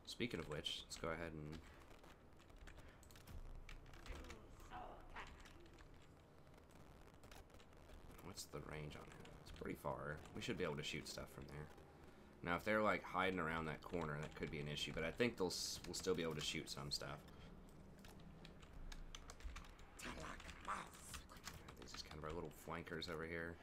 speaking of which, let's go ahead and... What's the range on him? It's pretty far. We should be able to shoot stuff from there. Now, if they're, like, hiding around that corner, that could be an issue, but I think we'll still be able to shoot some stuff. These is kind of our little flankers over here.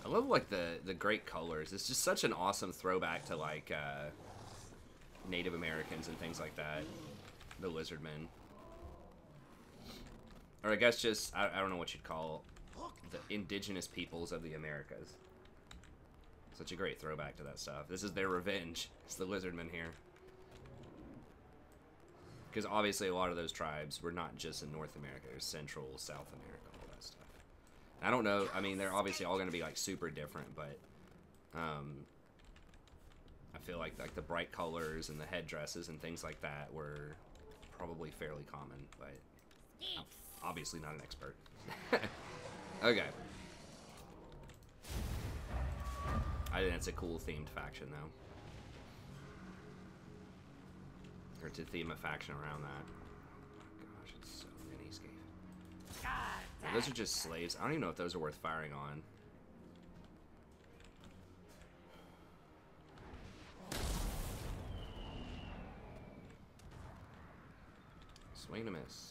I love, like, the great colors. It's just such an awesome throwback to, like, Native Americans and things like that. The Lizardmen. Or I guess just, I don't know what you'd call the indigenous peoples of the Americas. Such a great throwback to that stuff. This is their revenge. It's the Lizardmen here. Because obviously a lot of those tribes were not just in North America. There's Central, South America, all that stuff. I don't know. I mean, they're obviously all going to be, like, super different, but... I feel like the bright colors and the headdresses and things like that were probably fairly common, but I'm obviously not an expert. Okay. I think it's a cool themed faction, though. Or to theme a faction around that. Those are just slaves. I don't even know if those are worth firing on. Swing and a miss.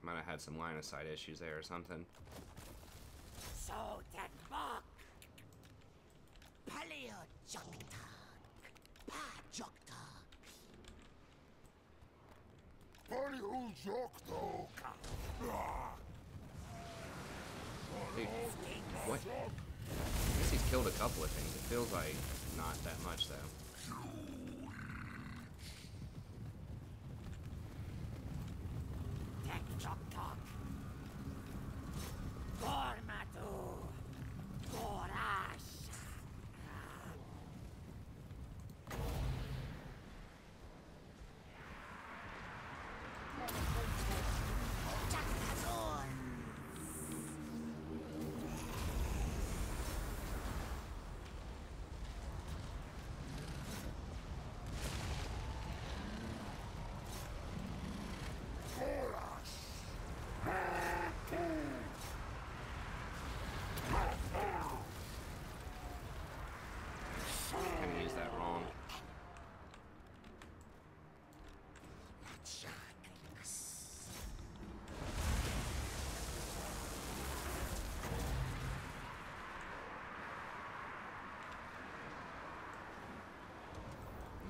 Might have had some line of sight issues there or something. Dude, what? I guess he's killed a couple of things. It feels like not that much though.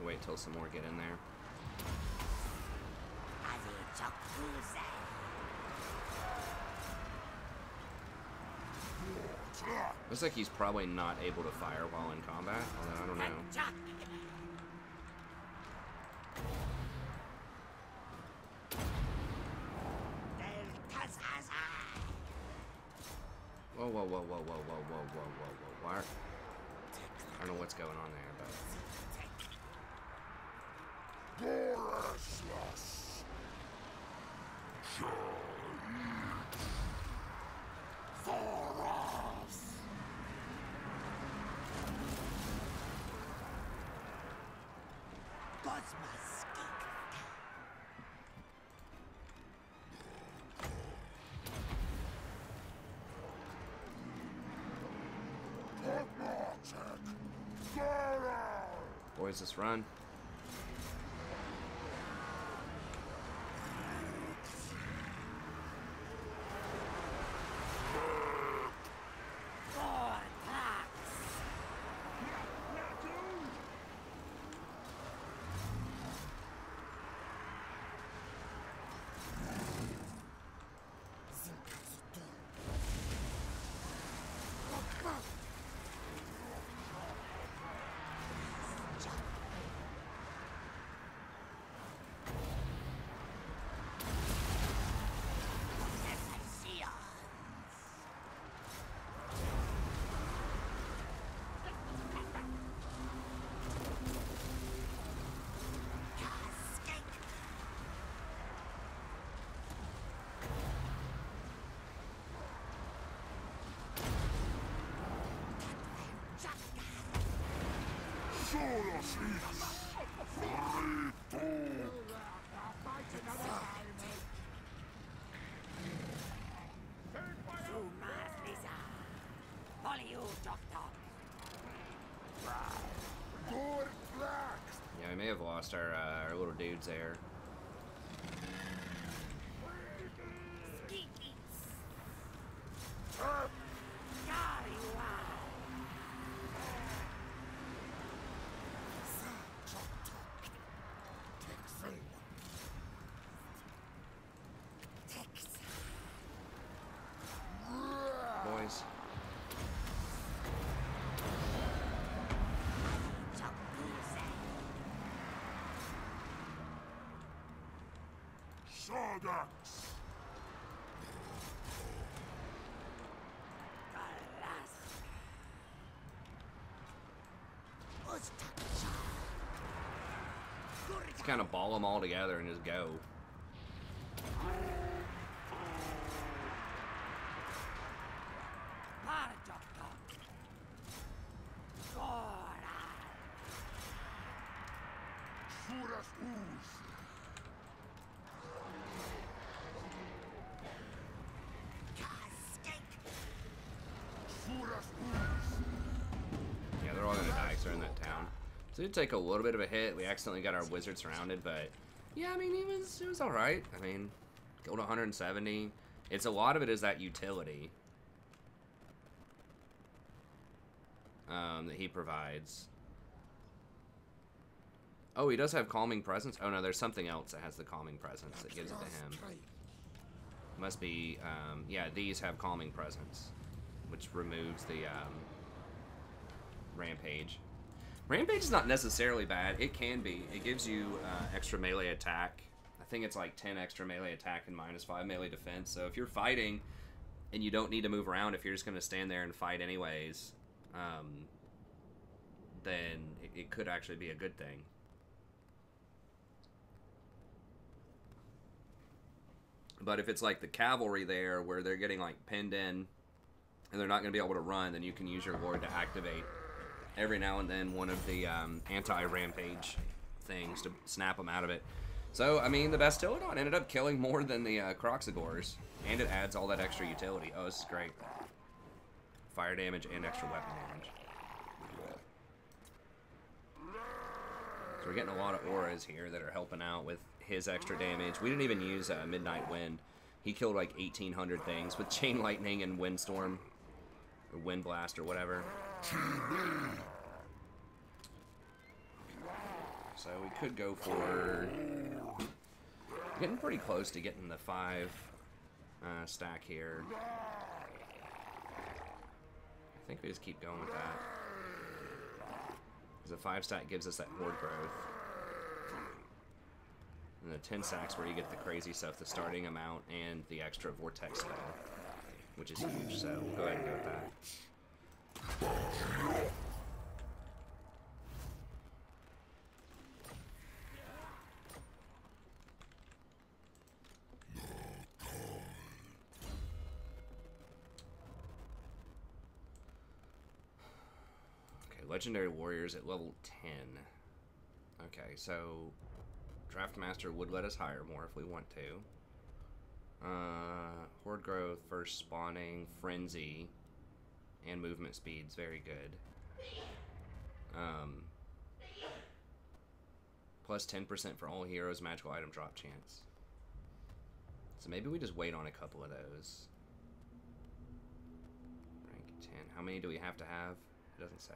Wait till some more get in there. Looks like he's probably not able to fire while in combat, although I don't know. Whoa, whoa, whoa, whoa, whoa, whoa, whoa, whoa, whoa, whoa, whoa. I don't know what's going on there, but... Boys, let's run. Yeah, we may have lost our little dudes there. Boys. Let's kind of ball them all together and just go. Yeah, they're all gonna die because they're in that town. So it did take a little bit of a hit. We accidentally got our wizard surrounded, but yeah, I mean, it was all right. I mean, killed 170. It's a lot of it is that utility that he provides. Oh, he does have calming presence. Oh no, there's something else that has the calming presence that gives it to him. Must be, yeah, these have calming presence, which removes the rampage. Rampage is not necessarily bad. It can be. It gives you extra melee attack. I think it's like 10 extra melee attack and -5 melee defense. So if you're fighting and you don't need to move around, if you're just going to stand there and fight anyways, then it could actually be a good thing. But if it's like the cavalry there, where they're getting like pinned in, and they're not going to be able to run, then you can use your lord to activate every now and then one of the anti-rampage things to snap them out of it. So, I mean, the Bastillodon ended up killing more than the Croxagores, and it adds all that extra utility. Oh, this is great. Fire damage and extra weapon damage. So we're getting a lot of auras here that are helping out with his extra damage. We didn't even use Midnight Wind. He killed like 1,800 things with Chain Lightning and Windstorm, or Wind Blast, or whatever. So we could go for... Getting pretty close to getting the 5 stack here. I think we just keep going with that. Because the 5 stack gives us that horde growth. And the 10 stacks where you get the crazy stuff, the starting amount, and the extra vortex spell, which is huge, so we'll go ahead and go with that. Okay, Legendary Warriors at level 10. Okay, so Draftmaster would let us hire more if we want to. Horde growth, first spawning, frenzy, and movement speed's very good. Plus 10% for all heroes, magical item drop chance. So maybe we just wait on a couple of those. Rank 10. How many do we have to have? It doesn't say.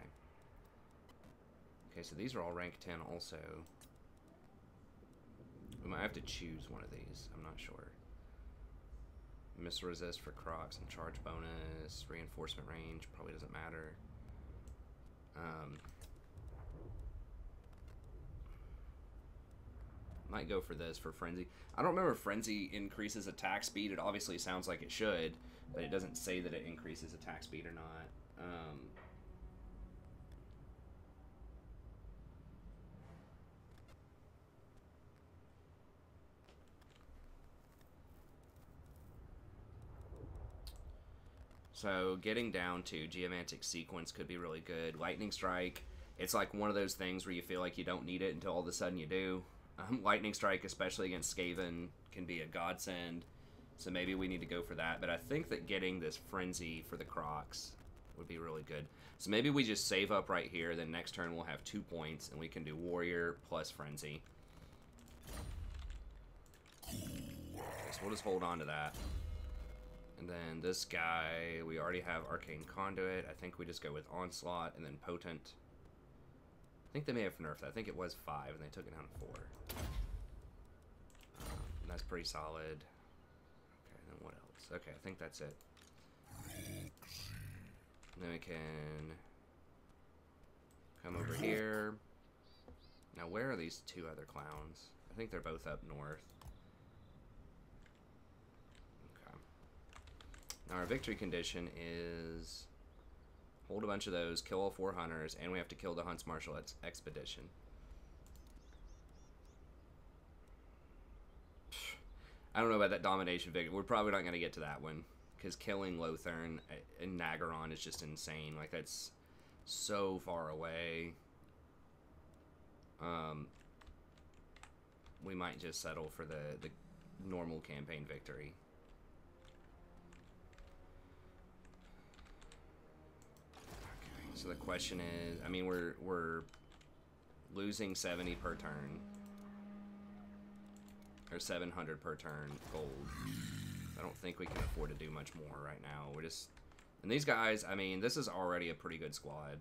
Okay, so these are all rank 10 also. We might have to choose one of these. I'm not sure. Miss resist for Crocs and charge bonus. Reinforcement range probably doesn't matter. Might go for this for Frenzy. I don't remember if Frenzy increases attack speed. It obviously sounds like it should, but it doesn't say that it increases attack speed or not. So getting down to Geomantic Sequence could be really good. Lightning Strike, it's like one of those things where you feel like you don't need it until all of a sudden you do. Lightning Strike, especially against Skaven, can be a godsend. So maybe we need to go for that. But I think that getting this Frenzy for the Crocs would be really good. So maybe we just save up right here. Then next turn we'll have 2 points, and we can do Warrior plus Frenzy. Okay, so we'll just hold on to that. And then this guy, we already have Arcane Conduit. I think we just go with Onslaught and then Potent. I think they may have nerfed that. I think it was 5 and they took it down to 4. And that's pretty solid. Okay, then what else? Okay, I think that's it. And then we can come over here. Now where are these 2 other clowns? I think they're both up north. Now our victory condition is hold a bunch of those, kill all 4 hunters, and we have to kill the Hunts Martial Expedition. I don't know about that domination victory. We're probably not going to get to that one, because killing Lothern and Nagaron is just insane. Like, that's so far away. we might just settle for the normal campaign victory. Okay, so the question is, I mean, we're losing 70 per turn. Or 700 per turn gold. I don't think we can afford to do much more right now. We're just... And these guys, I mean, this is already a pretty good squad.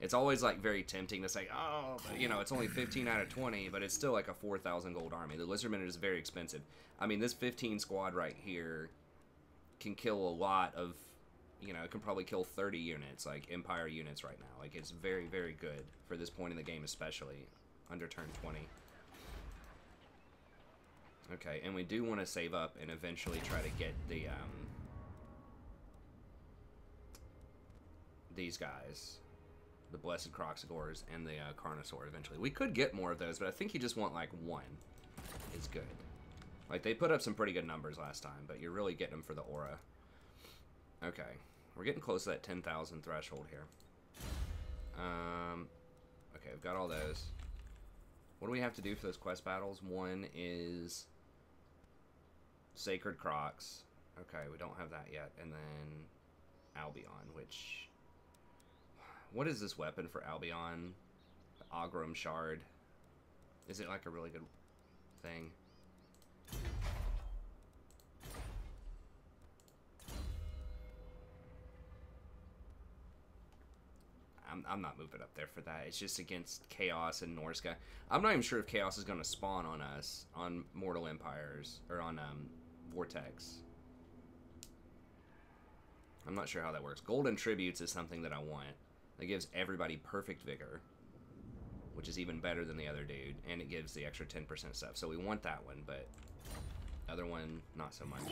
It's always, like, very tempting to say, oh, but, you know, it's only 15 out of 20, but it's still, like, a 4,000 gold army. The Lizardmen is very expensive. I mean, this 15 squad right here can kill a lot of... You know, it can probably kill 30 units, like, Empire units right now. Like, it's very, very good for this point in the game, especially under turn 20. Okay, and we do want to save up and eventually try to get the, these guys. The Blessed Croxagores and the, Carnosaur eventually. We could get more of those, but I think you just want, like, one is good. Like, they put up some pretty good numbers last time, but you're really getting them for the aura. Okay, we're getting close to that 10,000 threshold here. Okay, we've got all those. What do we have to do for those quest battles? One is... Sacred Crocs. Okay, we don't have that yet. And then Albion, which... What is this weapon for Albion? The Agram Shard. Is it like a really good thing? I'm not moving up there for that. It's just against Chaos and Norska. I'm not even sure if Chaos is going to spawn on us, on Mortal Empires, or on Vortex. I'm not sure how that works. Golden Tributes is something that I want. That gives everybody perfect vigor, which is even better than the other dude, and it gives the extra 10% stuff. So we want that one, but other one, not so much.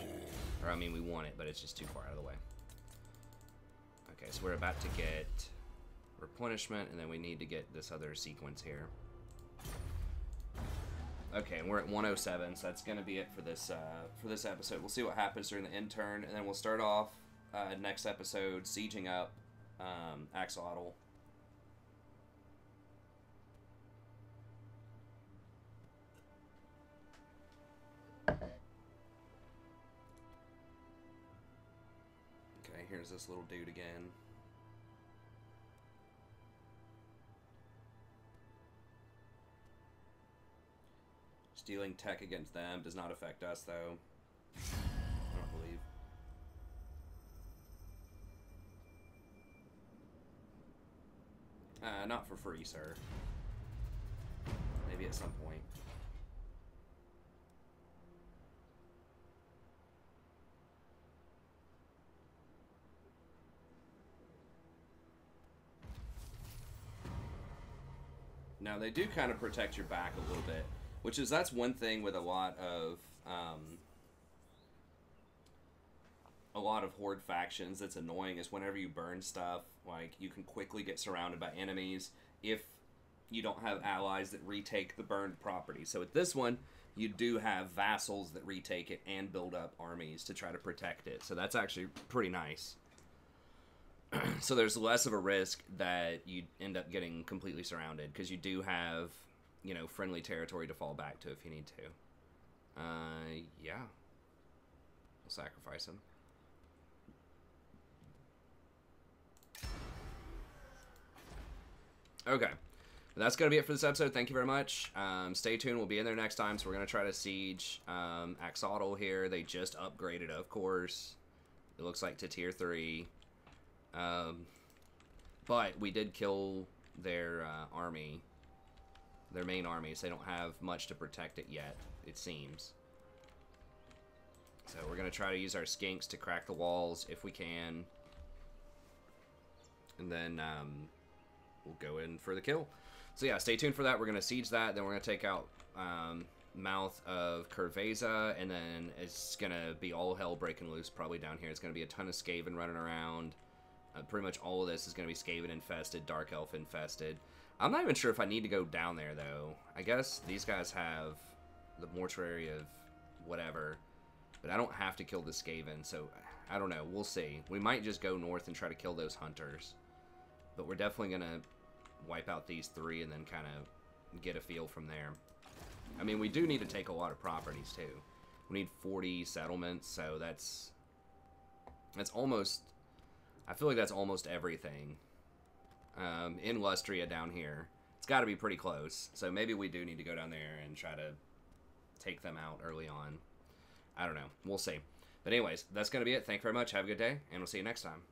Or, I mean, we want it, but it's just too far out of the way. Okay, so we're about to get... replenishment, and then we need to get this other sequence here. Okay, and we're at 107, so that's going to be it for this episode. We'll see what happens during the end turn, and then we'll start off next episode sieging up Axolotl. Okay, here's this little dude again. Stealing tech against them does not affect us, though. I don't believe. Not for free, sir. Maybe at some point. Now, they do kind of protect your back a little bit. That's one thing with a lot of Horde factions that's annoying is whenever you burn stuff, like, you can quickly get surrounded by enemies if you don't have allies that retake the burned property. So with this one, you do have vassals that retake it and build up armies to try to protect it. So that's actually pretty nice. So there's less of a risk that you end up getting completely surrounded, because you do have, you know, friendly territory to fall back to if you need to. Yeah. We'll sacrifice him. Okay. That's going to be it for this episode. Thank you very much. Stay tuned. We'll be in there next time. So we're going to try to siege Axolotl here. They just upgraded, of course. It looks like to tier 3. But we did kill their army. Their main army. So they don't have much to protect it yet, it seems. So we're going to try to use our skinks to crack the walls if we can. And then we'll go in for the kill. So yeah, stay tuned for that. We're going to siege that. Then we're going to take out Mouth of Curveza. And then it's going to be all hell breaking loose probably down here. It's going to be a ton of Skaven running around. Pretty much all of this is going to be Skaven infested, Dark Elf infested. I'm not even sure if I need to go down there, though. I guess these guys have the mortuary of whatever. But I don't have to kill the Skaven, so I don't know. We'll see. We might just go north and try to kill those hunters. But we're definitely going to wipe out these 3 and then kind of get a feel from there. I mean, we do need to take a lot of properties, too. We need 40 settlements, so that's almost... I feel like that's almost everything in Lustria down here. It's got to be pretty close, so maybe we do need to go down there and try to take them out early on. I don't know. We'll see. But anyways, that's going to be it. Thank you very much. Have a good day, and we'll see you next time.